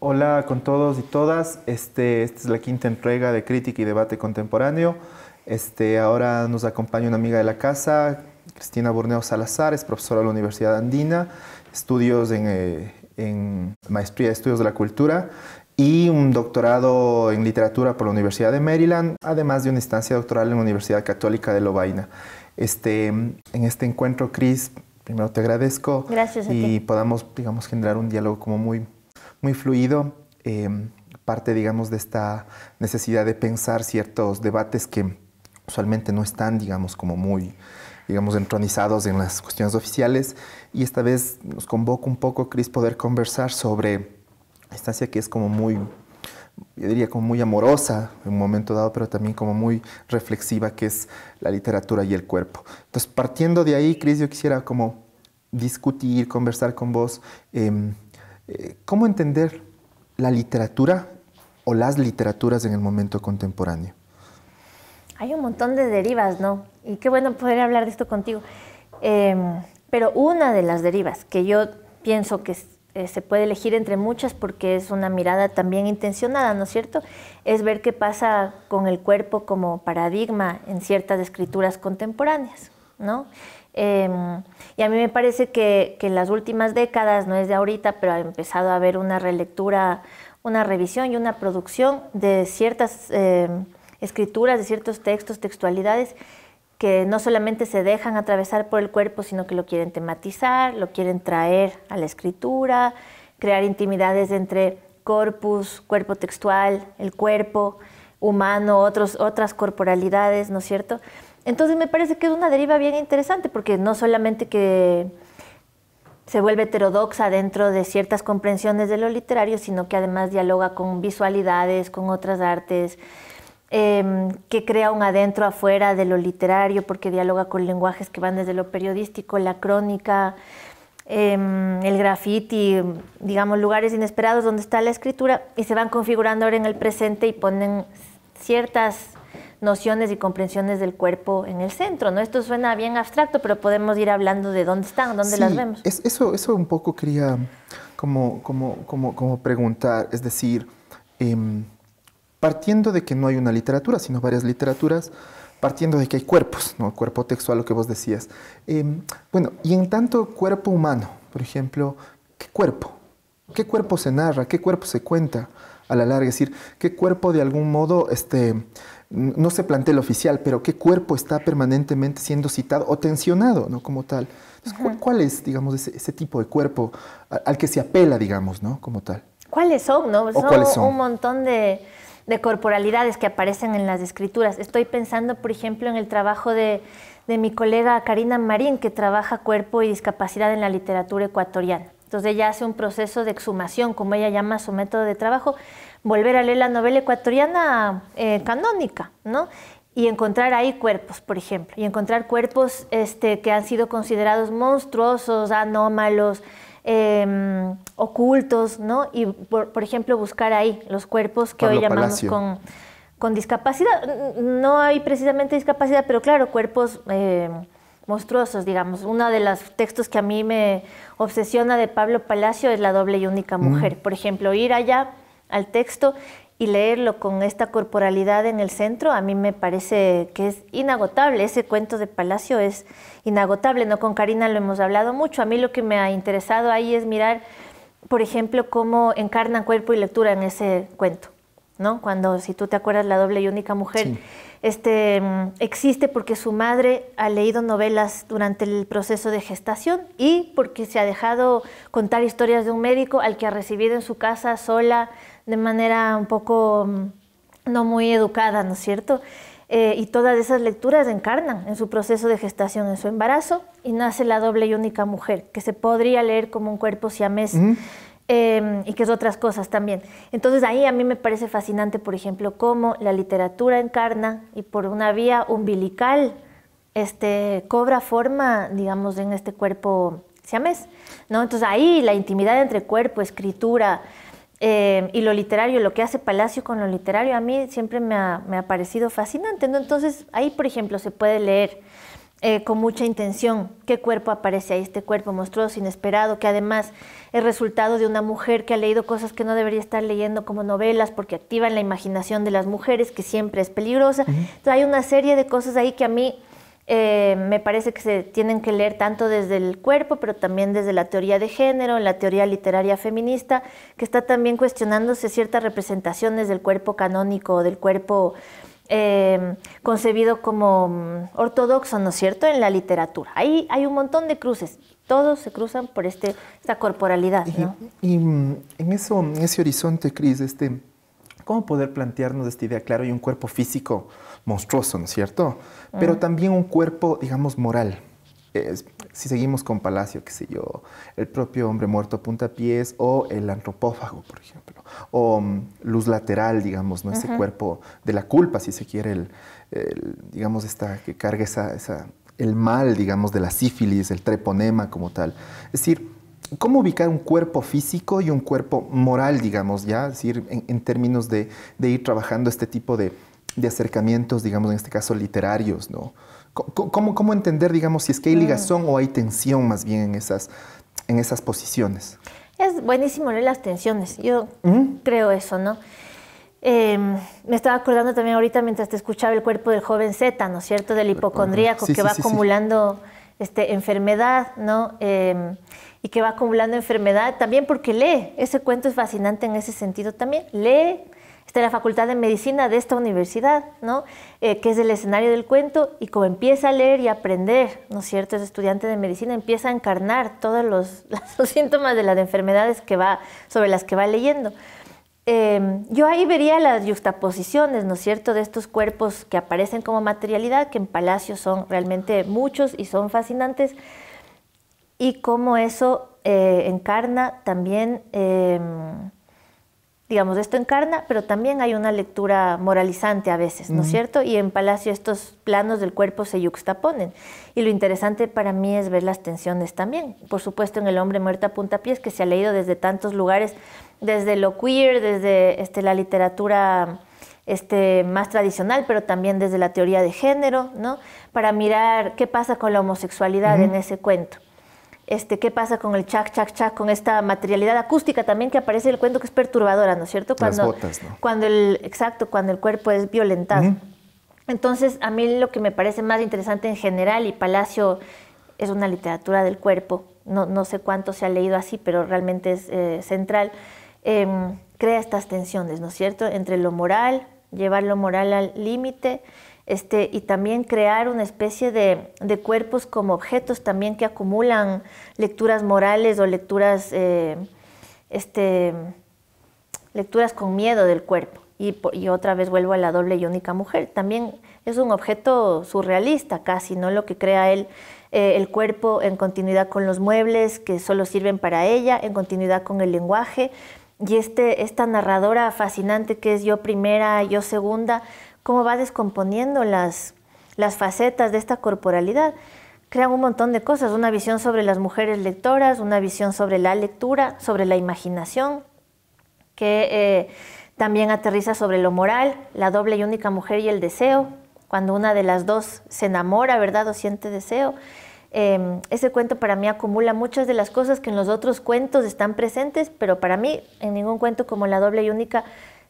Hola con todos y todas. Esta es la quinta entrega de Crítica y Debate Contemporáneo. Ahora nos acompaña una amiga de la casa, Cristina Burneo Salazar, es profesora de la Universidad Andina, estudios en Maestría de Estudios de la Cultura y un doctorado en Literatura por la Universidad de Maryland, además de una instancia doctoral en la Universidad Católica de Lovaina. En este encuentro, Cris, primero te agradezco. Gracias a y ti. podamos, digamos, generar un diálogo como muy fluido, parte, digamos, de esta necesidad de pensar ciertos debates que usualmente no están, digamos, como muy, digamos, entronizados en las cuestiones oficiales. Y esta vez nos convoca un poco, Cris, poder conversar sobre esta instancia que es como muy, yo diría como muy amorosa en un momento dado, pero también como muy reflexiva, que es la literatura y el cuerpo. Entonces, partiendo de ahí, Cris, yo quisiera como discutir, conversar con vos, ¿cómo entender la literatura o las literaturas en el momento contemporáneo? Hay un montón de derivas, ¿no? Y qué bueno poder hablar de esto contigo. Pero una de las derivas que yo pienso que se puede elegir entre muchas porque es una mirada también intencionada, ¿no es cierto? Es ver qué pasa con el cuerpo como paradigma en ciertas escrituras contemporáneas, ¿no? Y a mí me parece que en las últimas décadas, no es de ahorita, pero ha empezado a haber una relectura, una revisión y una producción de ciertas escrituras, de ciertos textos, textualidades, que no solamente se dejan atravesar por el cuerpo, sino que lo quieren tematizar, lo quieren traer a la escritura, crear intimidades entre corpus, cuerpo textual, el cuerpo humano, otras corporalidades, ¿no es cierto? Entonces me parece que es una deriva bien interesante porque no solamente que se vuelve heterodoxa dentro de ciertas comprensiones de lo literario, sino que además dialoga con visualidades, con otras artes, que crea un adentro afuera de lo literario porque dialoga con lenguajes que van desde lo periodístico, la crónica, el graffiti, digamos, lugares inesperados donde está la escritura y se van configurando ahora en el presente y ponen ciertas nociones y comprensiones del cuerpo en el centro, ¿no? Esto suena bien abstracto, pero podemos ir hablando de dónde están, dónde las vemos. Eso un poco quería como preguntar, es decir, partiendo de que no hay una literatura, sino varias literaturas, partiendo de que hay cuerpos, ¿no? Cuerpo textual, lo que vos decías. Bueno, y en tanto cuerpo humano, por ejemplo, ¿qué cuerpo? ¿Qué cuerpo se narra? ¿Qué cuerpo se cuenta a la larga? Es decir, ¿qué cuerpo de algún modo, no se plantea el oficial, pero qué cuerpo está permanentemente siendo citado o tensionado, ¿no? Como tal. Entonces, ¿cuál es, digamos, ese tipo de cuerpo al que se apela, digamos, ¿no? Como tal. ¿Cuáles son, no? ¿Cuáles son? Un montón de corporalidades que aparecen en las escrituras. Estoy pensando, por ejemplo, en el trabajo de mi colega Karina Marín, que trabaja cuerpo y discapacidad en la literatura ecuatoriana. Entonces ella hace un proceso de exhumación, como ella llama su método de trabajo, volver a leer la novela ecuatoriana canónica, ¿no? Y encontrar ahí cuerpos, por ejemplo, y encontrar cuerpos que han sido considerados monstruosos, anómalos, ocultos, ¿no? Y, por ejemplo, buscar ahí los cuerpos que Pablo hoy llamamos Palacio. con discapacidad. No hay precisamente discapacidad, pero claro, cuerpos monstruosos, digamos. Uno de los textos que a mí me obsesiona de Pablo Palacio es La doble y única mujer. Por ejemplo, ir allá al texto y leerlo con esta corporalidad en el centro, a mí me parece que es inagotable. Ese cuento de Palacio es inagotable, ¿no? Con Karina lo hemos hablado mucho. A mí lo que me ha interesado ahí es mirar, por ejemplo, cómo encarnan cuerpo y lectura en ese cuento, ¿no? Cuando, si tú te acuerdas, La doble y única mujer, Sí. Existe porque su madre ha leído novelas durante el proceso de gestación y porque se ha dejado contar historias de un médico al que ha recibido en su casa sola, de manera un poco no muy educada, ¿no es cierto? Y todas esas lecturas encarnan en su proceso de gestación, en su embarazo, y nace La doble y única mujer, que se podría leer como un cuerpo siamés, y que es otras cosas también. Entonces ahí a mí me parece fascinante, por ejemplo, cómo la literatura encarna y por una vía umbilical cobra forma, digamos, en este cuerpo siamés, ¿no? Entonces ahí la intimidad entre cuerpo, escritura y lo literario, lo que hace Palacio con lo literario, a mí siempre me ha parecido fascinante, ¿no? Entonces ahí, por ejemplo, se puede leer con mucha intención. ¿Qué cuerpo aparece ahí? Este cuerpo monstruoso, inesperado, que además es resultado de una mujer que ha leído cosas que no debería estar leyendo como novelas porque activan la imaginación de las mujeres, que siempre es peligrosa. Entonces hay una serie de cosas ahí que a mí me parece que se tienen que leer tanto desde el cuerpo, pero también desde la teoría de género, la teoría literaria feminista, que está también cuestionándose ciertas representaciones del cuerpo canónico, del cuerpo concebido como ortodoxo, ¿no es cierto?, en la literatura. Ahí hay un montón de cruces, todos se cruzan por esta corporalidad, ¿no? Y en ese horizonte, Cris, ¿cómo poder plantearnos esta idea? Claro, hay un cuerpo físico monstruoso, ¿no es cierto? Pero también un cuerpo, digamos, moral. Si seguimos con Palacio, qué sé yo, el propio hombre muerto a puntapiés o el antropófago, por ejemplo, o luz lateral, digamos, ¿no? Ese cuerpo de la culpa, si se quiere, digamos, que carga el mal, digamos, de la sífilis, el treponema como tal. Es decir, ¿cómo ubicar un cuerpo físico y un cuerpo moral, digamos, ya? Es decir, en términos de ir trabajando este tipo de acercamientos, digamos, en este caso literarios, ¿no? ¿Cómo entender, digamos, si es que hay ligazón o hay tensión más bien en esas posiciones? Es buenísimo leer las tensiones, yo creo eso, ¿no? Me estaba acordando también ahorita mientras te escuchaba el cuerpo del joven Z, ¿no es cierto?, del hipocondríaco que va acumulando enfermedad, ¿no? Y que va acumulando enfermedad también porque lee. Ese cuento es fascinante en ese sentido también. Lee. Está en la Facultad de Medicina de esta universidad, ¿no? Que es el escenario del cuento, y como empieza a leer y a aprender, ¿no es cierto?, es estudiante de medicina, empieza a encarnar todos los síntomas de las enfermedades sobre las que va leyendo. Yo ahí vería las yuxtaposiciones, ¿no es cierto?, de estos cuerpos que aparecen como materialidad, que en Palacio son realmente muchos y son fascinantes, y cómo eso encarna también... digamos, esto encarna, pero también hay una lectura moralizante a veces, ¿no es cierto? Y en Palacio estos planos del cuerpo se yuxtaponen. Y lo interesante para mí es ver las tensiones también. Por supuesto, en El hombre muerto a puntapiés, que se ha leído desde tantos lugares, desde lo queer, desde la literatura más tradicional, pero también desde la teoría de género, ¿no? Para mirar qué pasa con la homosexualidad en ese cuento. ¿Qué pasa con el chac, chac, chac, con esta materialidad acústica también que aparece en el cuento, que es perturbadora, ¿no es cierto? Las botas, ¿no? Cuando el cuerpo es violentado. Entonces, a mí lo que me parece más interesante en general, y Palacio es una literatura del cuerpo, no sé cuánto se ha leído así, pero realmente es central, crea estas tensiones, ¿no es cierto?, entre lo moral, llevar lo moral al límite, y también crear una especie de cuerpos como objetos también que acumulan lecturas morales o lecturas con miedo del cuerpo. Y otra vez vuelvo a la doble y única mujer. También es un objeto surrealista casi, ¿no? Lo que crea él, el cuerpo en continuidad con los muebles que solo sirven para ella, en continuidad con el lenguaje. Y esta narradora fascinante que es yo primera, yo segunda, cómo va descomponiendo las facetas de esta corporalidad. Crean un montón de cosas, una visión sobre las mujeres lectoras, una visión sobre la lectura, sobre la imaginación, que también aterriza sobre lo moral, la doble y única mujer y el deseo, cuando una de las dos se enamora, ¿verdad?, o siente deseo. Ese cuento para mí acumula muchas de las cosas que en los otros cuentos están presentes, pero para mí en ningún cuento como la doble y única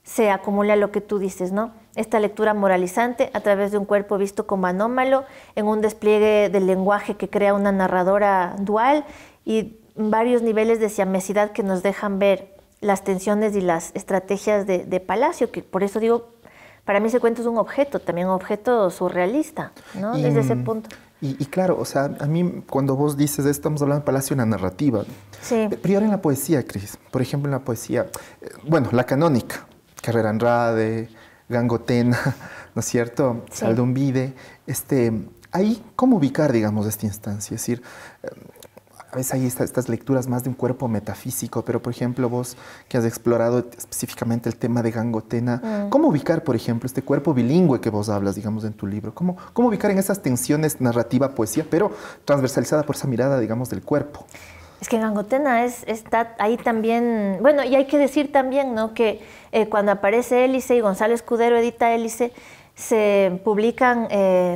se acumula lo que tú dices, ¿no? Esta lectura moralizante a través de un cuerpo visto como anómalo, en un despliegue del lenguaje que crea una narradora dual y varios niveles de siamesidad que nos dejan ver las tensiones y las estrategias de Palacio, que por eso digo, para mí ese cuento es un objeto, también un objeto surrealista, ¿no? Desde ese punto. Y claro, o sea, a mí cuando vos dices esto, estamos hablando de Palacio, una narrativa. Sí. Pero ahora en la poesía, Cris, por ejemplo, en la poesía, bueno, la canónica, Carrera Andrade, Gangotena, ¿no es cierto? Sí. Saldumbide, ahí, ¿cómo ubicar, digamos, esta instancia? Es decir, a veces hay estas lecturas más de un cuerpo metafísico, pero, por ejemplo, vos que has explorado específicamente el tema de Gangotena, ¿cómo ubicar, por ejemplo, este cuerpo bilingüe que vos hablas, digamos, en tu libro? ¿Cómo ubicar en esas tensiones narrativa-poesía, pero transversalizada por esa mirada, digamos, del cuerpo? Es que Gangotena está ahí también, bueno, y hay que decir también, ¿no?, que cuando aparece Hélice y Gonzalo Escudero edita Hélice, se publican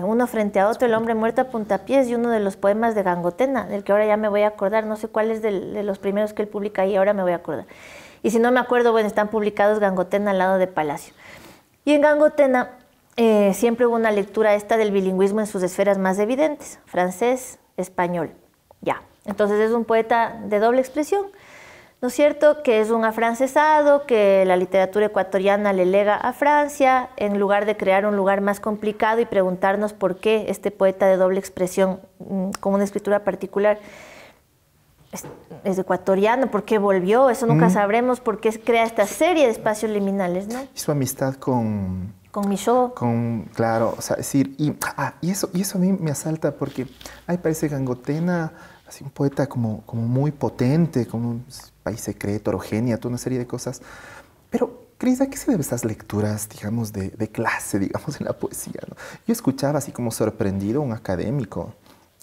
uno frente a otro, El hombre muerto a puntapiés y uno de los poemas de Gangotena, del que ahora ya me voy a acordar, no sé cuál es de los primeros que él publica ahí, ahora me voy a acordar. Y si no me acuerdo, bueno, están publicados Gangotena al lado de Palacio. Y en Gangotena siempre hubo una lectura esta del bilingüismo en sus esferas más evidentes, francés, español, ya. Entonces es un poeta de doble expresión, ¿no es cierto?, que es un afrancesado, que la literatura ecuatoriana le lega a Francia, en lugar de crear un lugar más complicado y preguntarnos por qué este poeta de doble expresión, con una escritura particular, es ecuatoriano, por qué volvió, eso nunca sabremos, por qué crea esta serie de espacios liminales, ¿no? Y su amistad con Michaud. Claro, o sea, es decir, y eso a mí me asalta porque, ay, parece Gangotena, así un poeta como muy potente, como un país secreto, orogenia, toda una serie de cosas. Pero, Cris, ¿a qué se deben estas lecturas, digamos, de clase, digamos, en la poesía, ¿no? Yo escuchaba así como sorprendido a un académico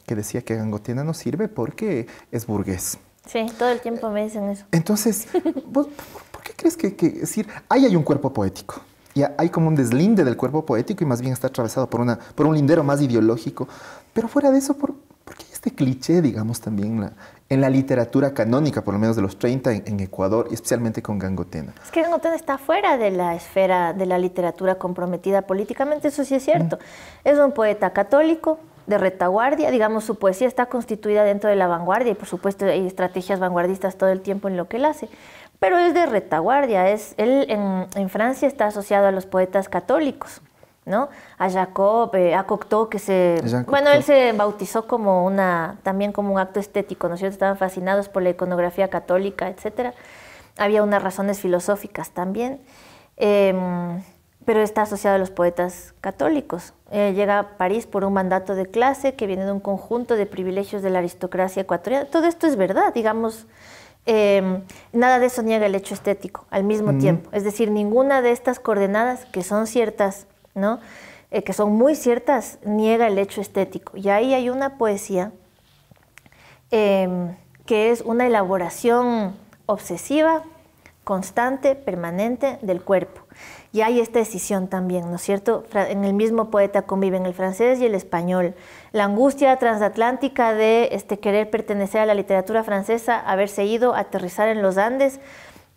que decía que Gangotena no sirve porque es burgués. Sí, todo el tiempo me dicen eso. Entonces, ¿vos, por qué crees que decir, ahí hay un cuerpo poético? Y hay como un deslinde del cuerpo poético y más bien está atravesado por un lindero más ideológico. Pero fuera de eso, ¿por qué hay este cliché, digamos, también en la literatura canónica, por lo menos de los 30 en Ecuador, y especialmente con Gangotena? Es que Gangotena está fuera de la esfera de la literatura comprometida políticamente, eso sí es cierto. Es un poeta católico, de retaguardia, digamos, su poesía está constituida dentro de la vanguardia y por supuesto hay estrategias vanguardistas todo el tiempo en lo que él hace, pero es de retaguardia, él en Francia está asociado a los poetas católicos, ¿no? A Jacob, a Cocteau, bueno, él se bautizó también como un acto estético, ¿no es cierto? Estaban fascinados por la iconografía católica, etcétera. Había unas razones filosóficas también. Pero está asociado a los poetas católicos. Llega a París por un mandato de clase que viene de un conjunto de privilegios de la aristocracia ecuatoriana. Todo esto es verdad, digamos, nada de eso niega el hecho estético al mismo tiempo. Es decir, ninguna de estas coordenadas que son ciertas, ¿no? Que son muy ciertas, niega el hecho estético. Y ahí hay una poesía que es una elaboración obsesiva, constante, permanente del cuerpo. Y hay esta decisión también, ¿no es cierto? En el mismo poeta conviven el francés y el español. La angustia transatlántica de querer pertenecer a la literatura francesa, haberse ido a aterrizar en los Andes,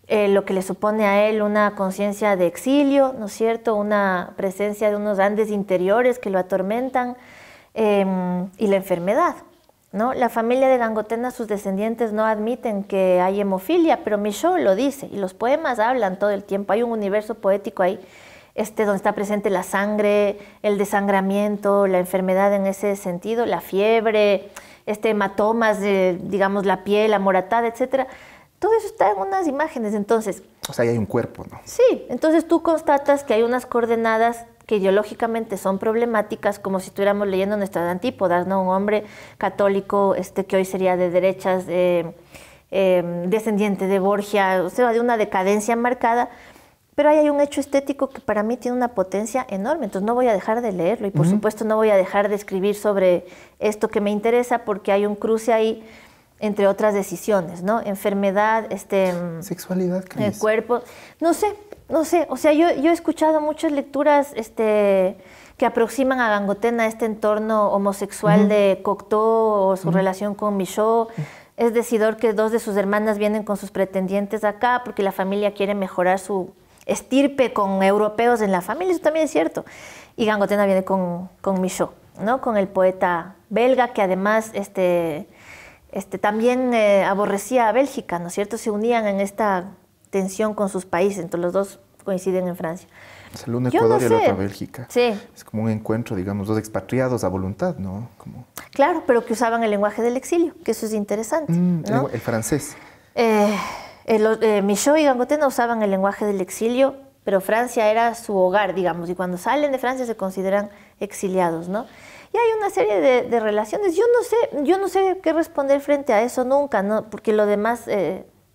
lo que le supone a él una conciencia de exilio, ¿no es cierto? Una presencia de unos Andes interiores que lo atormentan y la enfermedad, ¿no? La familia de Gangotena, sus descendientes no admiten que hay hemofilia, pero Michaud lo dice y los poemas hablan todo el tiempo. Hay un universo poético ahí donde está presente la sangre, el desangramiento, la enfermedad en ese sentido, la fiebre, hematomas de, digamos, la piel amoratada, etcétera. Todo eso está en unas imágenes, entonces. O sea, ahí hay un cuerpo, ¿no? Sí, entonces tú constatas que hay unas coordenadas que ideológicamente son problemáticas, como si estuviéramos leyendo nuestras antípodas, ¿no? Un hombre católico que hoy sería de derechas, descendiente de Borgia, o sea, de una decadencia marcada, pero ahí hay un hecho estético que para mí tiene una potencia enorme, entonces no voy a dejar de leerlo y por supuesto no voy a dejar de escribir sobre esto que me interesa porque hay un cruce ahí entre otras decisiones, ¿no? Enfermedad, sexualidad, Cris. El cuerpo, no sé, o sea, yo he escuchado muchas lecturas que aproximan a Gangotena a este entorno homosexual de Cocteau o su relación con Michaud. Es decidor que dos de sus hermanas vienen con sus pretendientes acá porque la familia quiere mejorar su estirpe con europeos en la familia, eso también es cierto. Y Gangotena viene con Michaud, ¿no? Con el poeta belga que además también aborrecía a Bélgica, ¿no es cierto? Se unían en esta tensión con sus países, entonces los dos coinciden en Francia. Es el uno Ecuador y el otro Bélgica. Sí. Es como un encuentro, digamos, dos expatriados a voluntad, ¿no? Claro, pero que usaban el lenguaje del exilio, que eso es interesante, ¿no? El francés. Michaud y Gangotena usaban el lenguaje del exilio, pero Francia era su hogar, digamos, y cuando salen de Francia se consideran exiliados, ¿no? Y hay una serie de relaciones. Yo no sé qué responder frente a eso nunca, ¿no? Porque lo demás,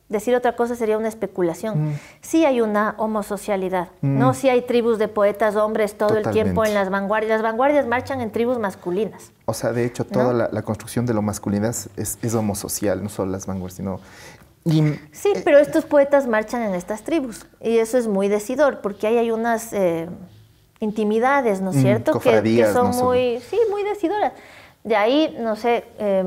decir otra cosa sería una especulación. Sí hay una homosocialidad, ¿no? Sí hay tribus de poetas hombres todo el tiempo en las vanguardias. Las vanguardias marchan en tribus masculinas. O sea, de hecho, toda la construcción de lo masculinidad es homosocial, no solo las vanguardias, sino... Sí, pero estos poetas marchan en estas tribus y eso es muy decidor porque ahí hay unas... intimidades, ¿no es cierto? Que son ¿no? muy, sí, muy decidoras. De ahí, no sé,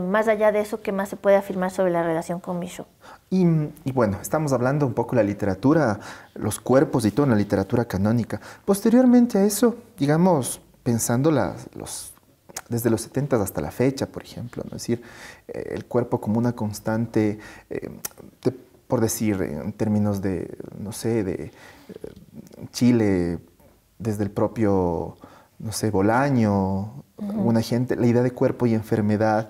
más allá de eso, ¿qué más se puede afirmar sobre la relación con Micho? Y bueno, estamos hablando un poco de la literatura, los cuerpos y todo en la literatura canónica. Posteriormente a eso, digamos, pensando desde los 70 hasta la fecha, por ejemplo, ¿no? Es decir, el cuerpo como una constante, por decir, en términos de, no sé, de Chile, desde el propio, no sé, Bolaño, una gente, la idea de cuerpo y enfermedad,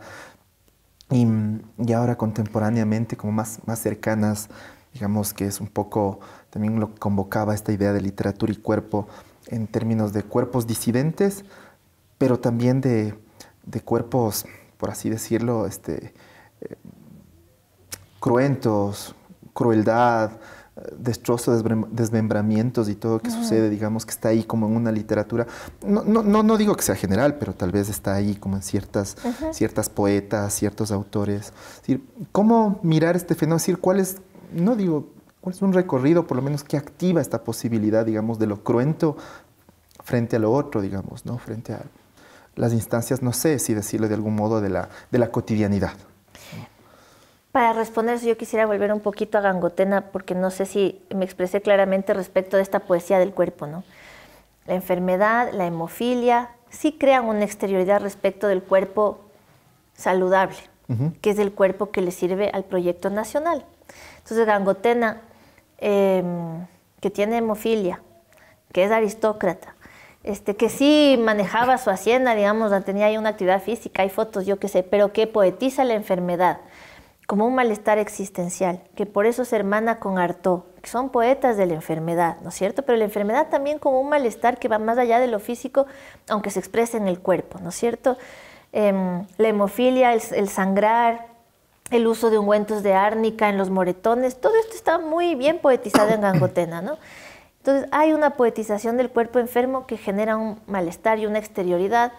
y ahora contemporáneamente, como más cercanas, digamos que es un poco, también lo convocaba esta idea de literatura y cuerpo en términos de cuerpos disidentes, pero también de cuerpos, por así decirlo, cruentos, crueldad, destrozo, desmembramientos y todo que sucede, digamos que está ahí como en una literatura. No digo que sea general, pero tal vez está ahí como en ciertas poetas, ciertos autores. Es decir, ¿cómo mirar este fenómeno? Es decir, cuál es un recorrido, por lo menos, que activa esta posibilidad, digamos, de lo cruento frente a lo otro, digamos, ¿no? Frente a las instancias, no sé si decirlo de algún modo, de la cotidianidad. Para responder eso, yo quisiera volver un poquito a Gangotena, porque no sé si me expresé claramente respecto de esta poesía del cuerpo, ¿no? La enfermedad, la hemofilia, sí crean una exterioridad respecto del cuerpo saludable, que es el cuerpo que le sirve al proyecto nacional. Entonces, Gangotena, que tiene hemofilia, que es aristócrata, que sí manejaba su hacienda, digamos, tenía ahí una actividad física, hay fotos, yo qué sé, pero que poetiza la enfermedad como un malestar existencial, que por eso se hermana con Artaud, que son poetas de la enfermedad, ¿no es cierto? Pero la enfermedad también como un malestar que va más allá de lo físico, aunque se exprese en el cuerpo, ¿no es cierto? La hemofilia, el sangrar, el uso de ungüentos de árnica en los moretones, todo esto está muy bien poetizado en Gangotena, ¿no? Entonces hay una poetización del cuerpo enfermo que genera un malestar y una exterioridad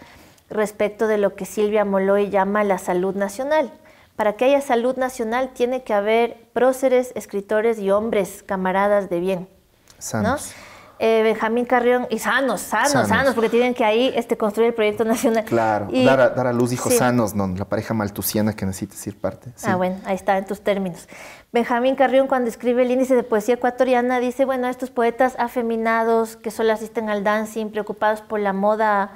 respecto de lo que Silvia Molloy llama la salud nacional. Para que haya salud nacional tiene que haber próceres, escritores y hombres, camaradas de bien. Sanos. ¿No? Benjamín Carrión, y sanos, porque tienen que ahí construir el proyecto nacional. Claro, y, dar a luz hijos sí. sanos, ¿no? La pareja maltusiana que necesita ser parte. Sí. Ah, bueno, ahí está, en tus términos. Benjamín Carrión, cuando escribe el índice de poesía ecuatoriana, dice, bueno, estos poetas afeminados que solo asisten al dancing, preocupados por la moda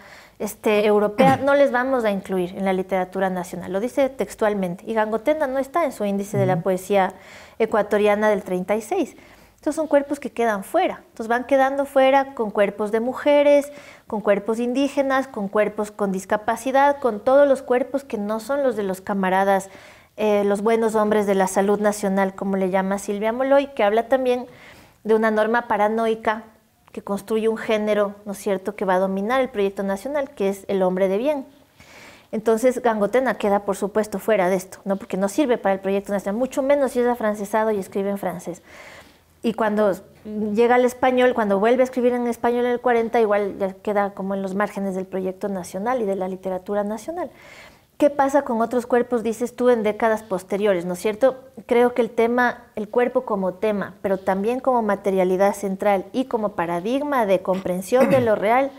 europea, no les vamos a incluir en la literatura nacional, lo dice textualmente. Y Gangotena no está en su índice de la poesía ecuatoriana del 36. Estos son cuerpos que quedan fuera. Entonces van quedando fuera con cuerpos de mujeres, con cuerpos indígenas, con cuerpos con discapacidad, con todos los cuerpos que no son los de los camaradas, los buenos hombres de la salud nacional, como le llama Silvia Molloy, que habla también de una norma paranoica que construye un género, ¿no es cierto?, que va a dominar el proyecto nacional, que es el hombre de bien. Entonces, Gangotena queda, por supuesto, fuera de esto, ¿no?, porque no sirve para el proyecto nacional, mucho menos si es afrancesado y escribe en francés. Y cuando llega al español, cuando vuelve a escribir en español en el 40, igual ya queda como en los márgenes del proyecto nacional y de la literatura nacional. ¿Qué pasa con otros cuerpos, dices tú, en décadas posteriores, ¿no es cierto? Creo que el cuerpo como tema, pero también como materialidad central y como paradigma de comprensión de lo real,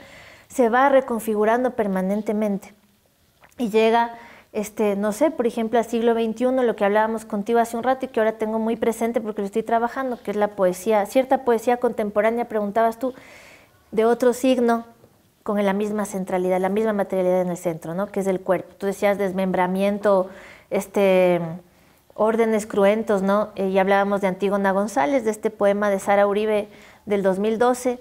se va reconfigurando permanentemente. Y llega, no sé, por ejemplo, al siglo XXI, lo que hablábamos contigo hace un rato y que ahora tengo muy presente porque lo estoy trabajando, que es la poesía, cierta poesía contemporánea, preguntabas tú, de otro signo, con la misma centralidad, la misma materialidad en el centro, ¿no?, que es el cuerpo. Tú decías desmembramiento, órdenes cruentos, ¿no? Y hablábamos de Antígona González, de este poema de Sara Uribe del 2012,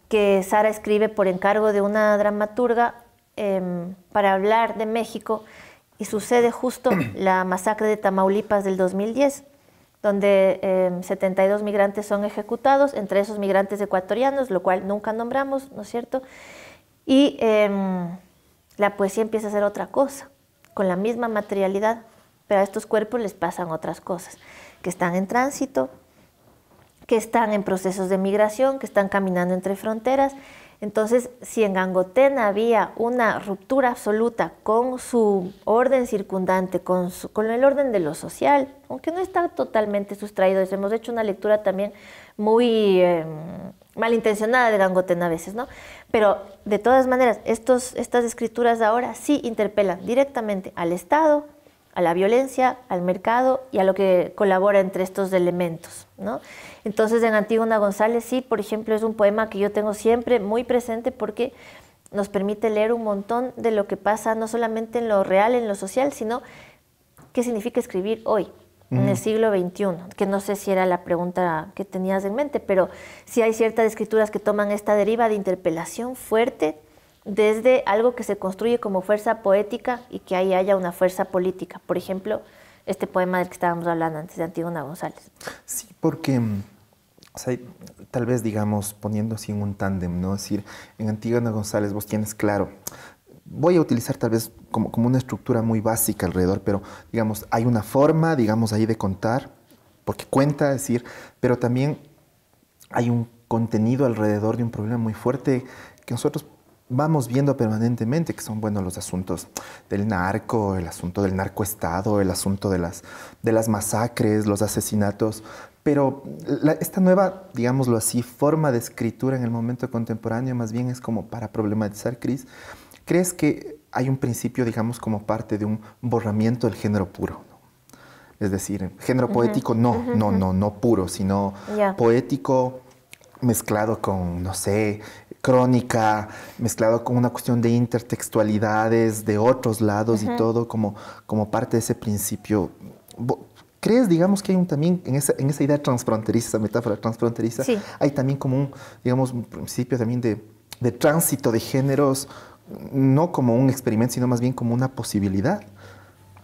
que Sara escribe por encargo de una dramaturga para hablar de México, y sucede justo la masacre de Tamaulipas del 2010, donde 72 migrantes son ejecutados, entre esos migrantes ecuatorianos, lo cual nunca nombramos, ¿no es cierto? Y la poesía empieza a ser otra cosa, con la misma materialidad, pero a estos cuerpos les pasan otras cosas, que están en tránsito, que están en procesos de migración, que están caminando entre fronteras. Entonces, si en Gangotena había una ruptura absoluta con su orden circundante, con el orden de lo social, aunque no está totalmente sustraído, hemos hecho una lectura también muy malintencionada de Gangotena a veces, ¿no? Pero de todas maneras, estas escrituras de ahora sí interpelan directamente al Estado, a la violencia, al mercado y a lo que colabora entre estos elementos, ¿no? Entonces, en Antígona González, sí, por ejemplo, es un poema que yo tengo siempre muy presente porque nos permite leer un montón de lo que pasa, no solamente en lo real, en lo social, sino qué significa escribir hoy, en el siglo XXI, que no sé si era la pregunta que tenías en mente, pero sí hay ciertas escrituras que toman esta deriva de interpelación fuerte desde algo que se construye como fuerza poética y que ahí haya una fuerza política. Por ejemplo, este poema del que estábamos hablando antes de Antígona González. Sí, porque o sea, tal vez, digamos, poniendo así en un tándem, ¿no? Es decir, en Antígona González vos tienes claro, voy a utilizar tal vez como una estructura muy básica alrededor, pero digamos, hay una forma, digamos, ahí de contar, porque cuenta, es decir, pero también hay un contenido alrededor de un problema muy fuerte que nosotros vamos viendo permanentemente, que son, bueno, los asuntos del narco, el asunto del narcoestado, el asunto de las masacres, los asesinatos, pero esta nueva, digámoslo así, forma de escritura en el momento contemporáneo más bien es como para problematizar, Cris. ¿Crees que hay un principio, digamos, como parte de un borramiento del género puro? Es decir, género poético no puro, sino poético mezclado con, no sé, crónica, mezclado con una cuestión de intertextualidades de otros lados y todo como parte de ese principio. ¿Crees, digamos, que hay también en esa idea transfronteriza, esa metáfora transfronteriza, sí, hay también como un principio también de tránsito de géneros, no como un experimento, sino más bien como una posibilidad?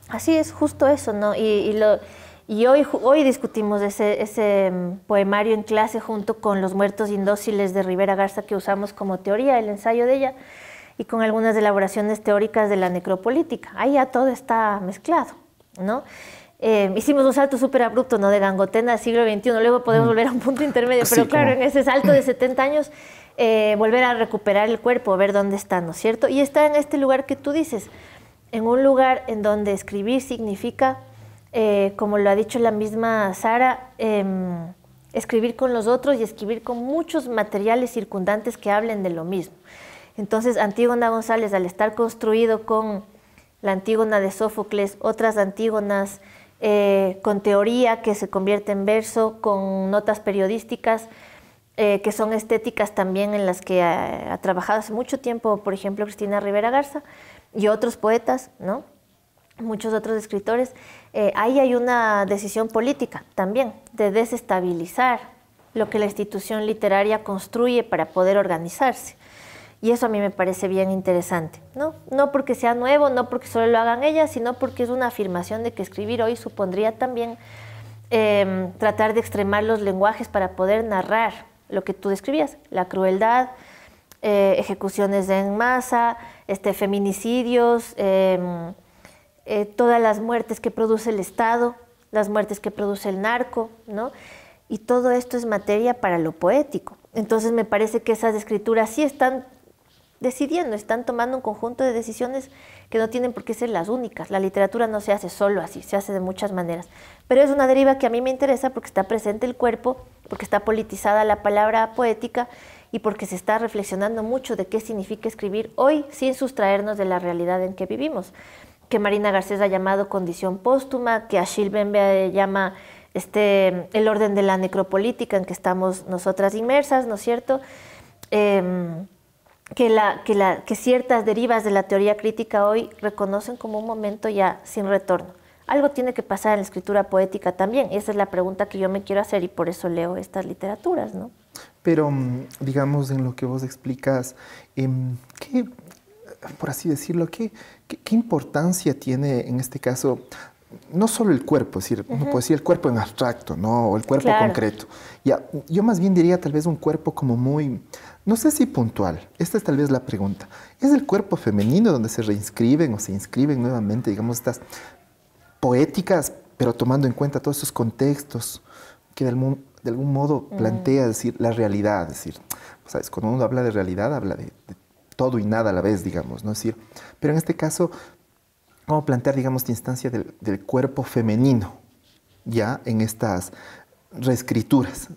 Así es, justo eso, ¿no? Y hoy discutimos ese poemario en clase junto con Los muertos indóciles de Rivera Garza, que usamos como teoría, el ensayo de ella, y con algunas elaboraciones teóricas de la necropolítica. Ahí ya todo está mezclado, ¿no? Hicimos un salto súper abrupto, ¿no? De Gangotena al siglo XXI, luego podemos volver a un punto intermedio, pero sí, claro, en ese salto de 70 años, volver a recuperar el cuerpo, ver dónde está, ¿no es cierto? Y está en este lugar que tú dices, en un lugar en donde escribir significa, como lo ha dicho la misma Sara, escribir con los otros y escribir con muchos materiales circundantes que hablen de lo mismo. Entonces, Antígona González, al estar construido con la Antígona de Sófocles, otras Antígonas, con teoría que se convierte en verso, con notas periodísticas, que son estéticas también en las que ha trabajado hace mucho tiempo, por ejemplo, Cristina Rivera Garza y otros poetas, ¿no? Muchos otros escritores. Ahí hay una decisión política también de desestabilizar lo que la institución literaria construye para poder organizarse. Y eso a mí me parece bien interesante, ¿no? No porque sea nuevo, no porque solo lo hagan ellas, sino porque es una afirmación de que escribir hoy supondría también tratar de extremar los lenguajes para poder narrar lo que tú describías, la crueldad, ejecuciones en masa, feminicidios, todas las muertes que produce el Estado, las muertes que produce el narco, ¿no? Y todo esto es materia para lo poético. Entonces me parece que esas escrituras sí están decidiendo, están tomando un conjunto de decisiones que no tienen por qué ser las únicas. La literatura no se hace solo así, se hace de muchas maneras. Pero es una deriva que a mí me interesa porque está presente el cuerpo, porque está politizada la palabra poética y porque se está reflexionando mucho de qué significa escribir hoy sin sustraernos de la realidad en que vivimos, que Marina Garcés ha llamado condición póstuma, que Achille Mbembe llama el orden de la necropolítica en que estamos nosotras inmersas, ¿no es cierto? Que ciertas derivas de la teoría crítica hoy reconocen como un momento ya sin retorno. Algo tiene que pasar en la escritura poética también. Esa es la pregunta que yo me quiero hacer y por eso leo estas literaturas, ¿no? Pero, digamos, en lo que vos explicas, ¿qué, por así decirlo, qué importancia tiene en este caso no solo el cuerpo, es decir, uno puede decir el cuerpo en abstracto, ¿no? O el cuerpo concreto. Ya, yo más bien diría tal vez un cuerpo como muy, no sé si puntual, esta es tal vez la pregunta. ¿Es el cuerpo femenino donde se reinscriben o se inscriben nuevamente, digamos, estas poéticas, pero tomando en cuenta todos esos contextos que de algún modo plantea, decir, la realidad? Es decir, ¿sabes? Cuando uno habla de realidad, habla de todo y nada a la vez, digamos, ¿no? Es decir, pero en este caso, ¿cómo plantear, digamos, la instancia del cuerpo femenino ya en estas reescrituras?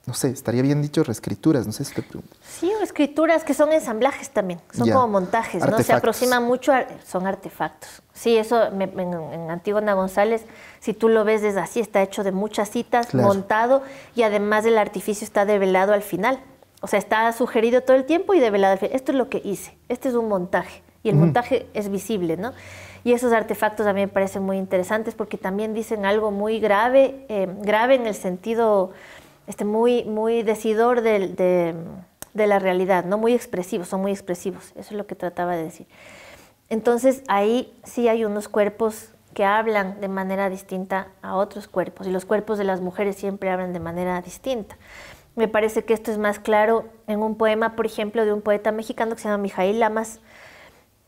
no sé, estaría bien dicho reescrituras, no sé si te pregunto. Sí, escrituras que son ensamblajes también, son como montajes, ¿no? Se aproximan mucho, son artefactos. Sí, eso en Antígona González, si tú lo ves desde así, está hecho de muchas citas, montado, y además el artificio está develado al final. O sea, está sugerido todo el tiempo y develado al final. Esto es lo que hice, este es un montaje, y el montaje es visible, ¿no? Y esos artefactos a mí me parecen muy interesantes porque también dicen algo muy grave, grave en el sentido muy decidor de la realidad, ¿no? Muy expresivos, son muy expresivos, eso es lo que trataba de decir. Entonces ahí sí hay unos cuerpos que hablan de manera distinta a otros cuerpos, y los cuerpos de las mujeres siempre hablan de manera distinta. Me parece que esto es más claro en un poema, por ejemplo, de un poeta mexicano que se llama Mijaíl Lamas,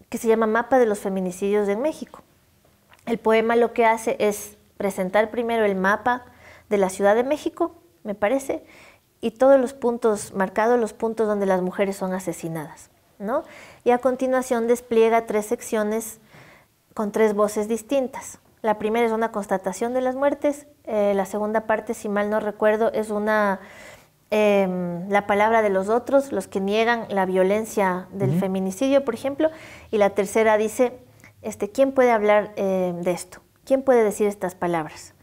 que se llama Mapa de los feminicidios en México. El poema lo que hace es presentar primero el mapa de la Ciudad de México, me parece, y todos los puntos, marcados los puntos donde las mujeres son asesinadas, ¿no? Y a continuación despliega 3 secciones con 3 voces distintas. La primera es una constatación de las muertes, la segunda parte, si mal no recuerdo, es la palabra de los otros, los que niegan la violencia del feminicidio, por ejemplo, y la tercera dice, ¿quién puede hablar de esto? ¿Quién puede decir estas palabras?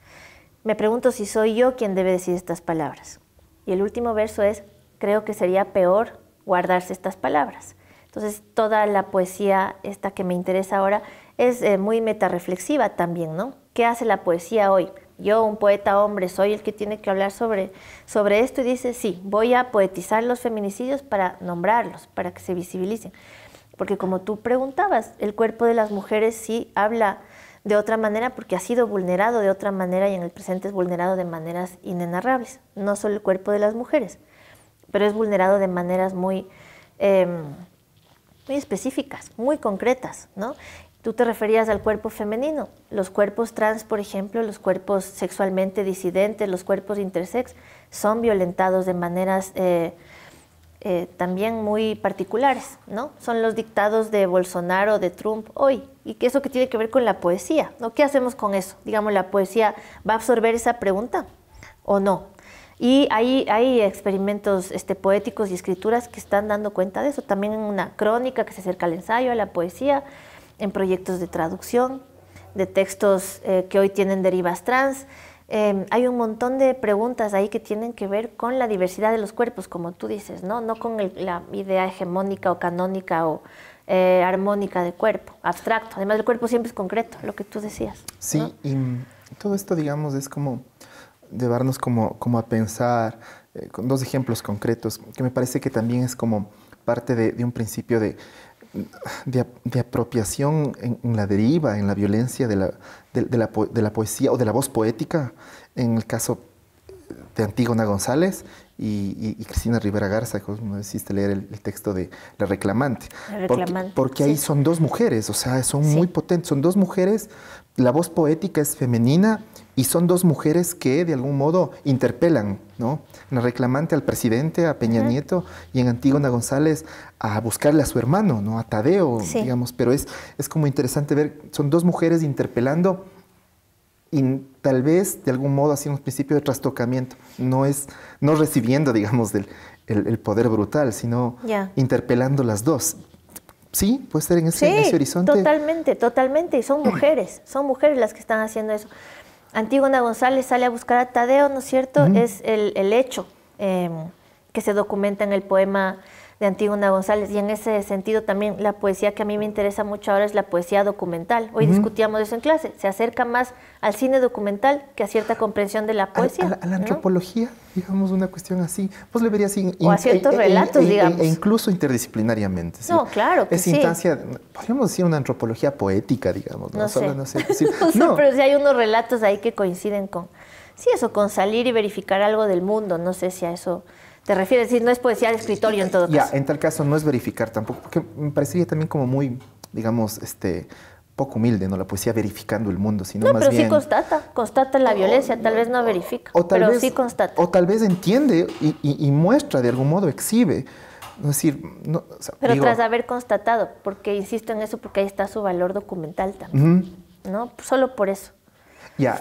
Me pregunto si soy yo quien debe decir estas palabras. Y el último verso es, creo que sería peor guardarse estas palabras. Entonces, toda la poesía esta que me interesa ahora es muy metarreflexiva también, ¿no? ¿Qué hace la poesía hoy? Yo, un poeta hombre, soy el que tiene que hablar sobre esto y dice, sí, voy a poetizar los feminicidios para nombrarlos, para que se visibilicen. Porque como tú preguntabas, el cuerpo de las mujeres sí habla de otra manera porque ha sido vulnerado de otra manera y en el presente es vulnerado de maneras inenarrables. No solo el cuerpo de las mujeres, pero es vulnerado de maneras muy específicas, muy concretas, ¿no? Tú te referías al cuerpo femenino. Los cuerpos trans, por ejemplo, los cuerpos sexualmente disidentes, los cuerpos intersex, son violentados de maneras también muy particulares, ¿no? Son los dictados de Bolsonaro, de Trump hoy. ¿Y qué eso que tiene que ver con la poesía? ¿No? ¿Qué hacemos con eso? Digamos, ¿la poesía va a absorber esa pregunta o no? Y hay experimentos poéticos y escrituras que están dando cuenta de eso. También en una crónica que se acerca al ensayo, a la poesía, en proyectos de traducción, de textos que hoy tienen derivas trans. Hay un montón de preguntas ahí que tienen que ver con la diversidad de los cuerpos, como tú dices, no con la idea hegemónica o canónica o armónica de cuerpo, abstracto. Además, el cuerpo siempre es concreto, lo que tú decías. Sí, ¿no? Y todo esto, digamos, es como llevarnos como a pensar con 2 ejemplos concretos, que me parece que también es como parte de un principio de apropiación en la deriva, en la violencia de la poesía o de la voz poética, en el caso de Antígona González y Cristina Rivera Garza, como hiciste leer el texto de La Reclamante. Porque ahí son 2 mujeres, o sea, son muy potentes, son 2 mujeres, la voz poética es femenina y son 2 mujeres que de algún modo interpelan, ¿no? En La Reclamante al presidente, a Peña Nieto, y en Antígona González a buscarle a su hermano, ¿no? A Tadeo, digamos, pero es como interesante ver, son 2 mujeres interpelando y tal vez de algún modo haciendo un principio de trastocamiento, no recibiendo, digamos, el poder brutal, sino interpelando las 2. Sí, puede ser en ese horizonte. Totalmente, y son mujeres las que están haciendo eso. Antígona González sale a buscar a Tadeo, ¿no es cierto? Es el hecho que se documenta en el poema de Antígona González, y en ese sentido también la poesía que a mí me interesa mucho ahora es la poesía documental. Hoy discutíamos eso en clase, se acerca más al cine documental que a cierta comprensión de la poesía. A la antropología, digamos, una cuestión así. Vos le verías o a ciertos relatos, digamos. E incluso interdisciplinariamente. ¿sí? No, claro que es instancia, podríamos decir una antropología poética, digamos. No sé. Pero sí hay unos relatos ahí que coinciden con salir y verificar algo del mundo. No sé si a eso te refieres, si no es poesía de escritorio en todo caso. En tal caso no es verificar tampoco, porque me parecería también como muy, digamos, poco humilde, ¿no? La poesía verificando el mundo, sino más bien... pero sí constata la violencia, tal vez no verifica, pero sí constata. O tal vez entiende y muestra, de algún modo exhibe. Es decir, pero tras haber constatado, porque insisto en eso, porque ahí está su valor documental también, ¿no? Solo por eso. Ya,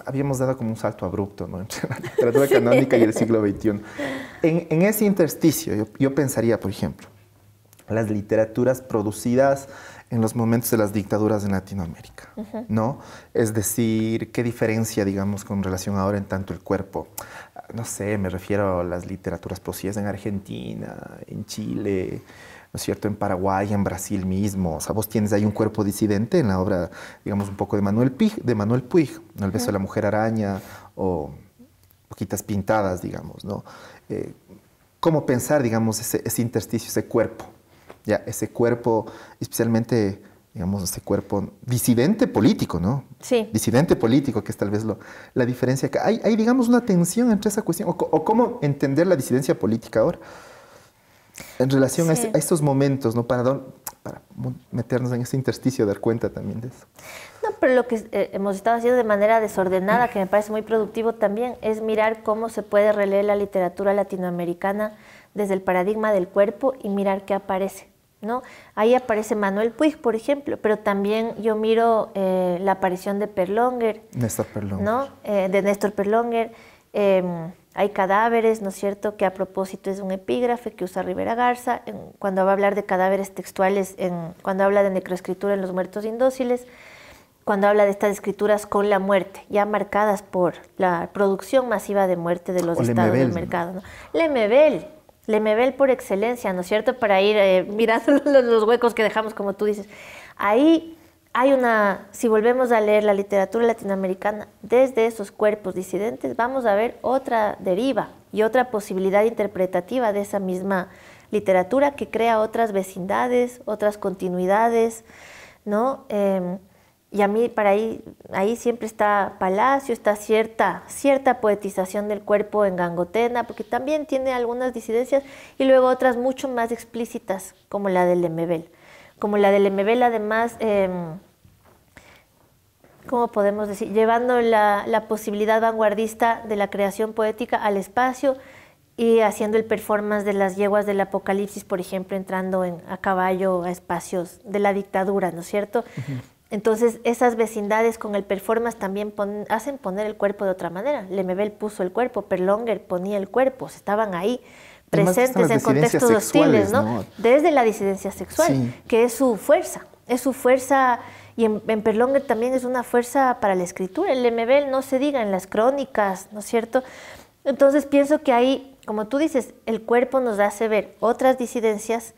habíamos dado como un salto abrupto, ¿no? Entre la literatura canónica y el siglo XXI. En ese intersticio, yo pensaría, por ejemplo, las literaturas producidas en los momentos de las dictaduras en Latinoamérica, ¿no? Es decir, ¿qué diferencia, digamos, con relación ahora en tanto el cuerpo? No sé, me refiero a las literaturas producidas en Argentina, en Chile, ¿no es cierto?, en Paraguay, en Brasil mismo. O sea, vos tienes ahí un cuerpo disidente en la obra, digamos, un poco de Manuel Puig, ¿no? El beso de la mujer araña o Poquitas pintadas, digamos, ¿no? ¿Cómo pensar, digamos, ese intersticio, ese cuerpo? Ya, ese cuerpo, especialmente, digamos, ese cuerpo disidente político, ¿no? Sí. Disidente político, que es tal vez la diferencia. Hay, digamos, una tensión entre esa cuestión, o cómo entender la disidencia política ahora, en relación Sí. a estos momentos, ¿no? Para meternos en ese intersticio, dar cuenta también de eso. No, pero lo que hemos estado haciendo de manera desordenada, que me parece muy productivo también, es mirar cómo se puede releer la literatura latinoamericana desde el paradigma del cuerpo y mirar qué aparece, ¿no? Ahí aparece Manuel Puig, por ejemplo, pero también yo miro la aparición de Perlonger, Néstor Perlonger. ¿no? De Néstor Perlonger. Hay cadáveres, ¿no es cierto?, que a propósito es un epígrafe que usa Rivera Garza, cuando va a hablar de cadáveres textuales, cuando habla de necroescritura en los muertos indóciles, cuando habla de estas escrituras con la muerte, ya marcadas por la producción masiva de muerte de los estados del mercado, ¿no? Lemebel por excelencia, ¿no es cierto?, para ir mirando los huecos que dejamos, como tú dices. Ahí hay si volvemos a leer la literatura latinoamericana desde esos cuerpos disidentes, vamos a ver otra deriva y otra posibilidad interpretativa de esa misma literatura que crea otras vecindades, otras continuidades, ¿no? Y a mí ahí siempre está Palacio, está cierta poetización del cuerpo en Gangotena, porque también tiene algunas disidencias, y luego otras mucho más explícitas, como la de Lemebel. Como la de Lemebel, además, ¿cómo podemos decir? Llevando la posibilidad vanguardista de la creación poética al espacio y haciendo el performance de las yeguas del apocalipsis, por ejemplo, entrando a caballo a espacios de la dictadura, ¿no es cierto? Entonces, esas vecindades con el performance también hacen poner el cuerpo de otra manera. Lemebel puso el cuerpo, Perlonger ponía el cuerpo, estaban ahí presentes en contextos hostiles, ¿no? Desde la disidencia sexual, sí, que es su fuerza, y en Perlonger también es una fuerza para la escritura. En Lemebel no se diga, en las crónicas, ¿no es cierto? Entonces pienso que ahí, como tú dices, el cuerpo nos hace ver otras disidencias